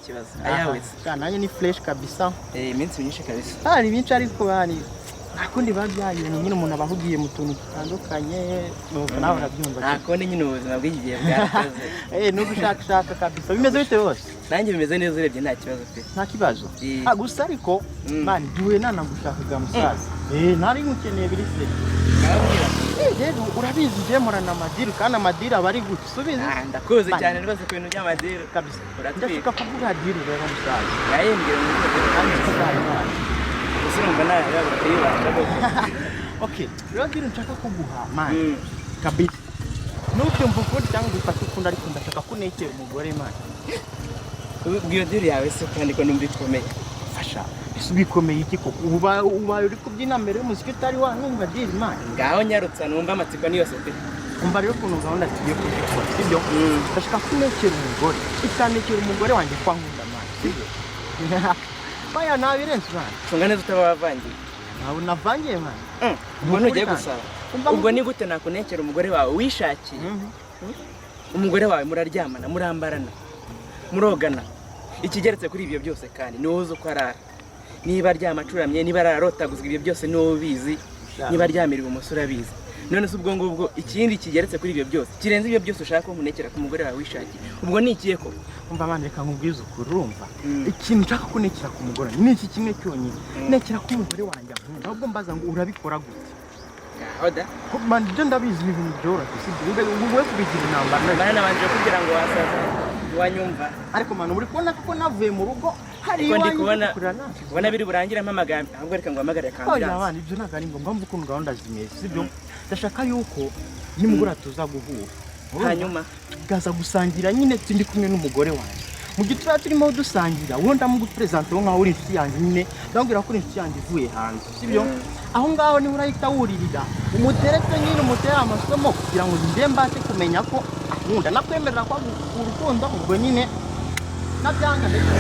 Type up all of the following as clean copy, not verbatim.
kibazo ayawe nanjye ni fresh kabisa iminsi myinshi kabisa ni myinshi ariko bani nakundi babyaye nyine umuntu abahugiye mu tuntu dutandukanye nuko nawe urabyumva nakundi nyine ubuzima bw'igihe bwarakoze no gushaka kabisa bimeze bite bose nanjye bimeze neza urebye nta kibazo pe nta kibazo gusa ariko man duwe nanagushakaga musaza nari ngukeneye biri se rero urabizi je morana amadiri kandi amadiri aba ari gute subize ndakuze cyane rwose ku bintu by'amadiri kabisa ndashaka kuvuga diri rero musaza yayembye mu Usurumva nayo yabakiyibanda okay rero diri nshaka kuguha man kabisa nubyumva ko cyangwa bifata ukunda ariko ndashaka kunekera umugore man ubwiyo diri yawe se kandi ko numva ikomeye fasha bikomeye iki koko uba uri kubyina mbere y'umuziki utari wanumva diri man ngaho nyarutsa numva amatsiko ni yose pe umva rero kuntu gahunda tugiye kubikora sibyo ndashaka kunekera umugore ikanekera umugore wanjye kwa nkunda man sibyo baya nabirenze man tunga neza utabavangiye nawe navangiye man ubwo ugiye gusaba ubwo ni gute nakunekera umugore wawe wishakiye umugore wawe muraryamana murambarana murogana ikigeretse kuri ibyo byose kandi ni wowe uko arara niba ryamacuramye niba ararotaguzwa ibyo byose ni wowe ubizi niba ryamiriwe umusore abizi none se ubwo ngubwo ikindi kigeretse kuri ibyo byose kirenze ibyo byose ushaka ko nkunekera ku mugore wawe wishakiye ubwo ni ikiye ko umva man reka nkubwize ukuri urumva ikintu nshaka kunekera ku mugore ni iki kimwe cyonyine nekera ku mugore wanjye nkunda ahubwo mbaza ngo urabikora gute oda man byo ndabizi ibintu byoroshye sibyo wowe kubigira intambara bana nabanje kugira ngo wasaza wanyumva ariko man uri kubona ko navuye mu rugo hari iwanyu kubona biri burangira mpamagambo ahubwo reka ngo hamagare kambira abana ibyo ntago ari ngombwa mvuga ukuntu gahunda zimeze sibyo ndashaka yuko nimugura tuza guhura hanyuma tugaza gusangira nyine tindi kumwe n'umugore wanjye mu gitura turimo dusangira wowe ndamugupresenter wo nkaho uri inshuti yanjye nyine ndambwira ko uri inshuti yanjye ivuye hanze sibyo aho ngaho ni urahita wuririra umuteretse nyine umutera amasomo kugira ngo nde mbate kumenya ko nkunda nakwemerera ko urukundo ubwo nyine nabyanga ndetse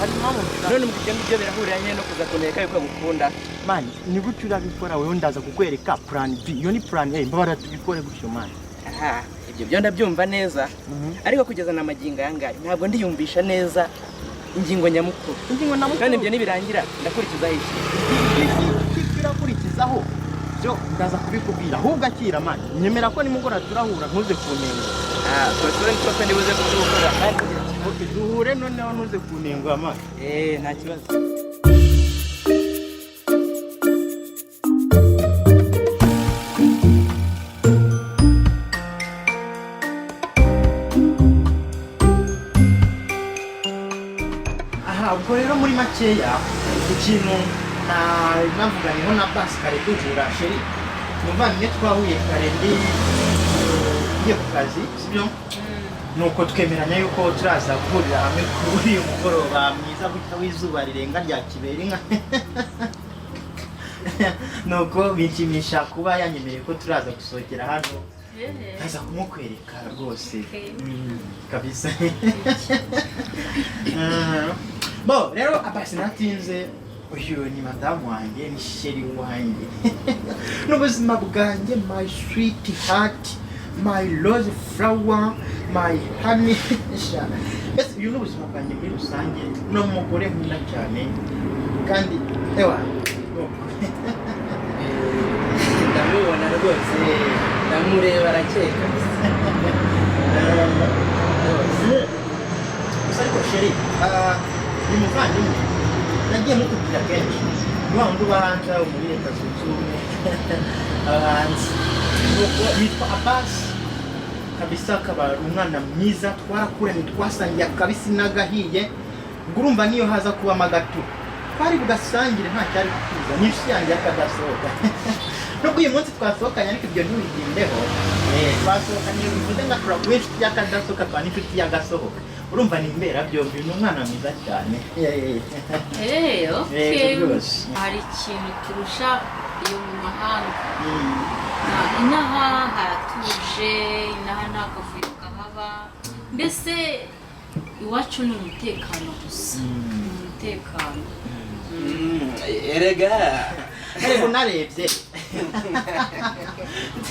ari mama none mu kigendo byo birahurira nyine no kuza kuneka yuko gukunda man ni gute urabikora wewe ndaza kukwereka plan B iyo ni plan A mbabara tubikore gutyo man ibyo byo ndabyumva neza ariko kugeza na magingo yangaye ntabwo ndiyumvisha neza ingingo nyamukuru kandi ibyo nibirangira ndakurikizaho iki kirakurikizaho byo ndaza kubikubwira ahubwo akira man nyemera ko nimugora turahura ntuze kunenga twese twese ndibuze kubikora kandi duhure noneho ntuze kunenga man nta kibazo ubwo rero muri makeya ikintu navuganiho na basi kare duhura sheri muvandimwe twahuye kare ndiye ku kazi sibyo nuko twemeranya yuko turaza guhurira hamwe kuri uyu mugoroba mwiza gutya w'izuba rirenga rya kiberinka nuko binshimisha kuba yanyemereye ko turaza gusohokera hano kaza kumukwereka rwose kabisa bo rero apasi natinze uyu ni madamu wanjye ni sheri wanjye n'ubuzima bwanjye my sweet heart my rose flower my honey ese uyu ni ubuzima bwanjye muri rusange ni umugore nkunda cyane kandi ewa ndamubona rwose ndamureba arakeka ariko sheri ni muvandimwe nagiye mukubwira kenshi niba wundi uba hanze muri leta zunze ubumwe hanze nuko yitwa abasi kabisa akaba ari umwana mwiza twarakuranye twasangiye akabisi n'agahiye ubwo urumva niyo haza kubamo agato twari bugasangire nta cyari kutuza nyinshi yanjye akadasohoka nubwo uyu munsi twasohokanye ariko ibyo ntubigendeho twasohokanye bivuze nka turakuba inshuti y'akadasohoka twa n'inshuti y'agasohoka urumva ni mbera byombi ni umwana mwiza cyane hari ikintu turusha iyo mu mahanga inaha haratuje inaha nta kavuyo kahaba mbese iwacu ni umutekano gusa umutekano erega ariko narebye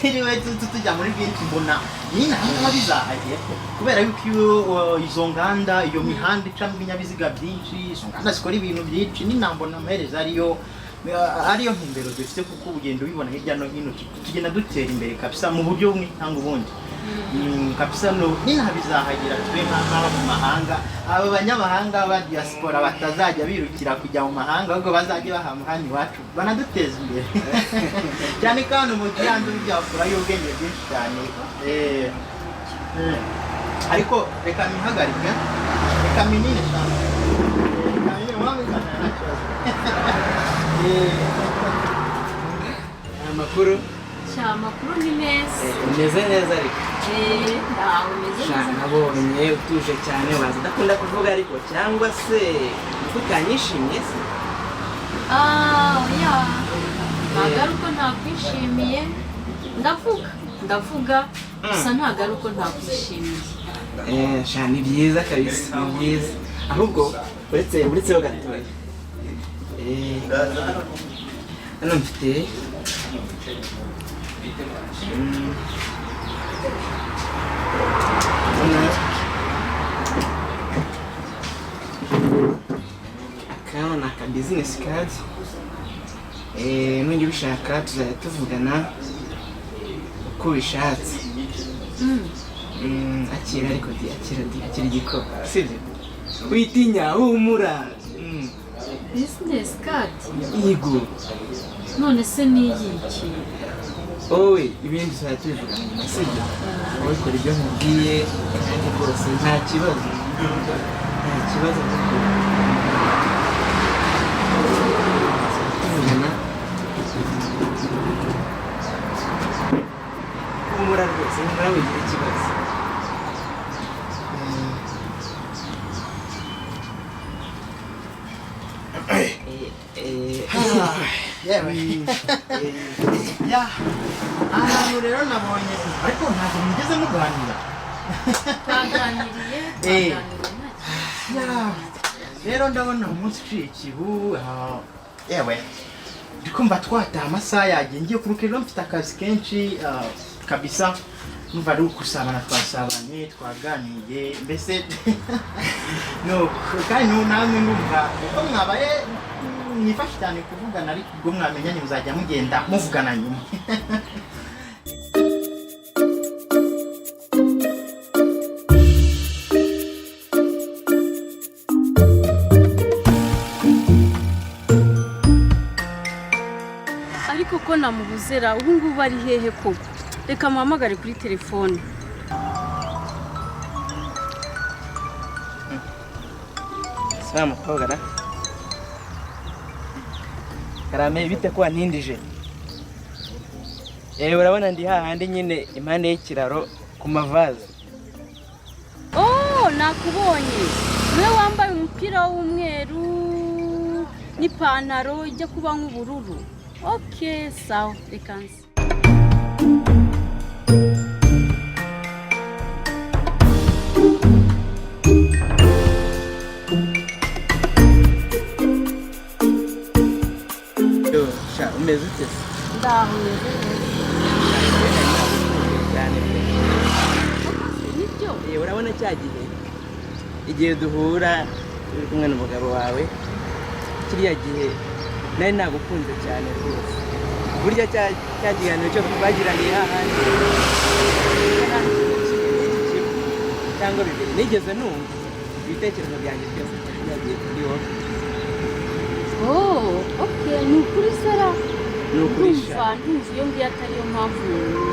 turiwe tujya muri byinshi mbona nyine hamwe bizahagiye kubera yuko izo nganda iyo mihanda icamo ibinyabiziga byinshi izo nganda zikora ibintu byinshi n'inambona amaherezo ariyo ntumbero dufite kuko ugenda ubibona hirya no hino tugenda dutera imbere kabisa mu buryo bumwe cyangwa ubundi kabisa no nyine bizahagira twe nk'aba mu mahanga aba banyamahanga ba diaspora batazajya birukira kujya mu mahanga ahubwo bazajya bahama hano iwacu banaduteza imbere cyane kandi mu gihanzo byakura y'ubwenge bwinshi cyane ariko reka mihagarike reka minine cyane amakuru amakuru ni meza umeze neza ariko ntawe umeze neza nabonye utuje cyane waza udakunda kuvuga ariko cyangwa se utanyishimiye se oya ntabwo ari uko ntakwishimiye ndavuga gusa ntabwo ari uko ntakwishimiye ni byiza kabisa ni byiza ahubwo uretseho gatoya hano mfite aka ni aka bizinesi kadi nujya ubishaka tuzajya tuvugana uko ubishatse akira ariko akira igikoma sibyo witinya humura bizinesi kadi yego none se ni iyiki wowe ibindi tuzajya tubivugana nyuma sibyo wowe kora ibyo nkubwiye kandi rwose nta kibazo tuvugana humura rwose humura wigira ikibazo ahantu rero nabonye ariko ntabwo mugeze muganira twaganiriye rero ndabona umunsi uciye ikibu yewe ndikumva twataha amasaha yagiye ngiye kuruka rero mfite akazi kenshi kabisa numva ari ukusabana twasabanye twaganiye mbese kandi namwe numva uko mwabaye mwifashe cyane kuvugana ariko ubwo mwamenyanye muzajya mugenda muvugana nyuma ariko ko namubuzera ubu ngubu ari hehe koko reka muhamagare kuri telefone Sawa mukobwa na Karame bite ko wantindije urabona ndi hahandi nyine impande y'ikiraro ku mavaze nakubonye niwe wambaye umupira w'umweru n'ipantaro ijya kuba nk'ubururu sawa reka nzi umeze ute ndaho umeze nibyo urabona cya igihe duhura uri kumwe n'umugabo wawe kiriya gihe nari nagukunze cyane rwose burya cya kiganiro cyo twagiraniye hahandi cyangwa bibiri nigeze numva ibitekerezo byanjye byose byagiye kuri wowe ni ukuri sara ni ukuri ndumva iyo ngiyo atari yo mpamvu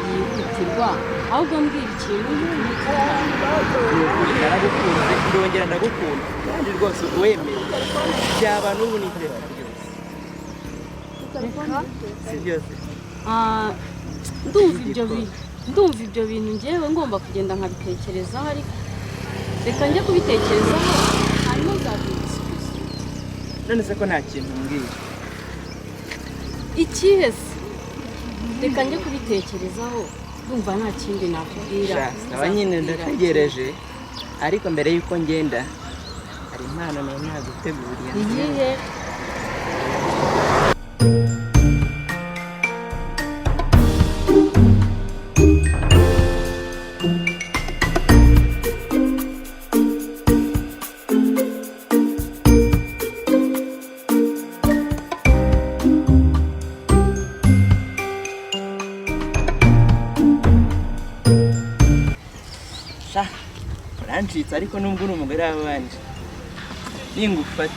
yihutirwa ahubwo mbwira ikintu naragukunze ndongera ndagukunda kandi rwose wemeye byaba n'ubu n'iteka ryose si byose ndumva ibyo bintu ngewe ngomba kugenda nkabitekerezaho ariko reka njye kubitekerezaho hanyuma nzabibisubiza none se ko nta kintu mbwira ikihe se reka njye kubitekerezaho ndumva nta kindi nakubwira aba nyine ndategereje ariko mbere y'uko ngenda hari impano nawe naguteguriye iyihe urancitse ariko nubwo uri umugore w'abandi ningufata